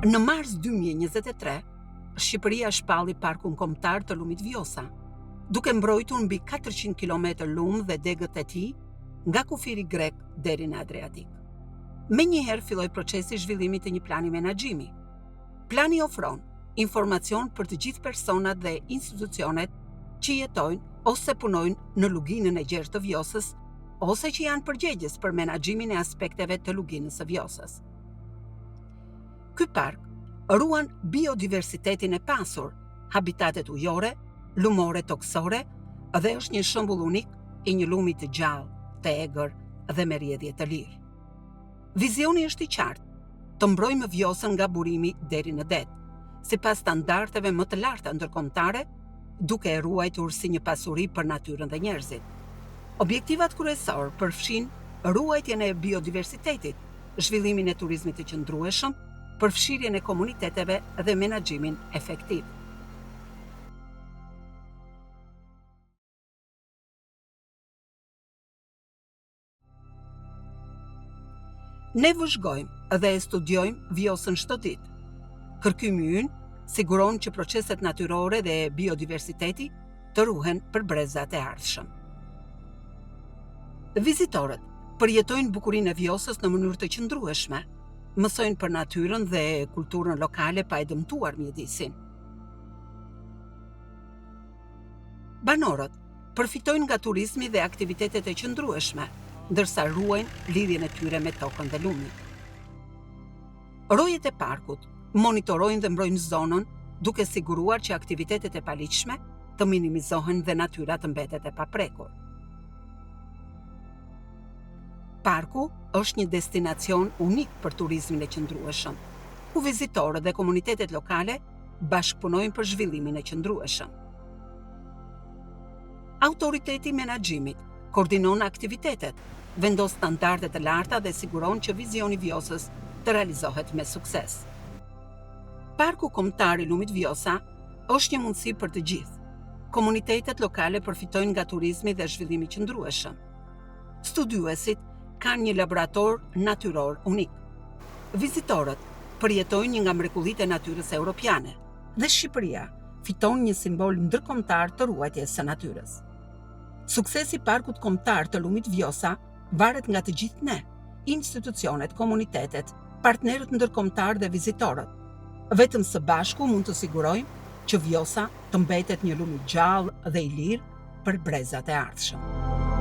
Në mars 2023, Shqipëria shpalli parkun kombëtar të lumit Vjosa, duke mbrojtur mbi 400 km lum dhe degët e tij nga kufiri grek deri në Adriatik. Menjëherë filloi procesi i zhvillimit të një plani menaxhimi. Plani ofron informacion për të gjithë personat dhe institucionet që jetojnë ose punojnë në luginën e gjerë të Vjosës, ose që janë përgjegjës për menaxhimin e aspekteve të luginës së Vjosës. Ky park ruan biodiversitetin e pasur, habitatet ujore, lumore toksore dhe është një shembull unik i një lumi të gjallë, të egër dhe me rrjedhje të lirë. Vizioni është i qartë, të mbrojmë Vjosën nga burimi deri në det, sipas standardeve më të larta ndërkombëtare, duke e ruajtur si një pasuri për natyrën dhe njerëzit. Objektivat kryesor përfshin ruajtjen e biodiversitetit, zhvillimin e turizmit të qëndrueshëm, përfshirjen e komuniteteve dhe menaxhimin efektiv. Ne vëzhgojmë dhe e studiojmë Vjosën çdo ditë. Kërkimi ynë siguron që proceset natyrore dhe biodiversiteti të ruhen për brezat e ardhshëm. Vizitorët përjetojnë bukurinë e Vjosës në mënyrë të qëndrueshme, mësojnë për natyrën dhe kulturën lokale pa e dëmtuar mjedisin. Banorët përfitojnë nga turizmi dhe aktivitetet e qëndrueshme, ndërsa ruajnë lidhjen e tyre me tokën dhe lumin. Rojet e parkut monitorojnë dhe mbrojnë zonën duke siguruar që aktivitetet e paligjshme të minimizohen dhe natyra të mbetet e paprekur. Parku është një destinacion unik për turizmin e qëndrueshëm, ku vizitorët dhe komunitetet lokale bashkëpunojnë për zhvillimin e qëndrueshëm. Autoriteti i menaxhimit koordinon aktivitetet, vendos standarde të larta dhe siguron që vizioni i Vjosës të realizohet me sukses. Parku kombëtar i lumit Vjosa është një mundësi për të gjithë. Komunitetet lokale përfitojnë nga turizmi dhe zhvillimi i qëndrueshëm. Studiuesit kanë një laborator natyror unik. Vizitorët përjetojnë një nga mrekullitë e natyrës europiane dhe Shqipëria fiton një simbol ndërkombëtar të ruajtjes së natyrës. Suksesi i parkut kombëtar të lumit Vjosa varet nga të gjithë ne, institucionet, komunitetet, partnerët ndërkombëtar dhe vizitorët. Vetëm së bashku mund të sigurojmë që Vjosa të mbetet një lum i gjallë dhe i lirë për brezat e ardhshëm.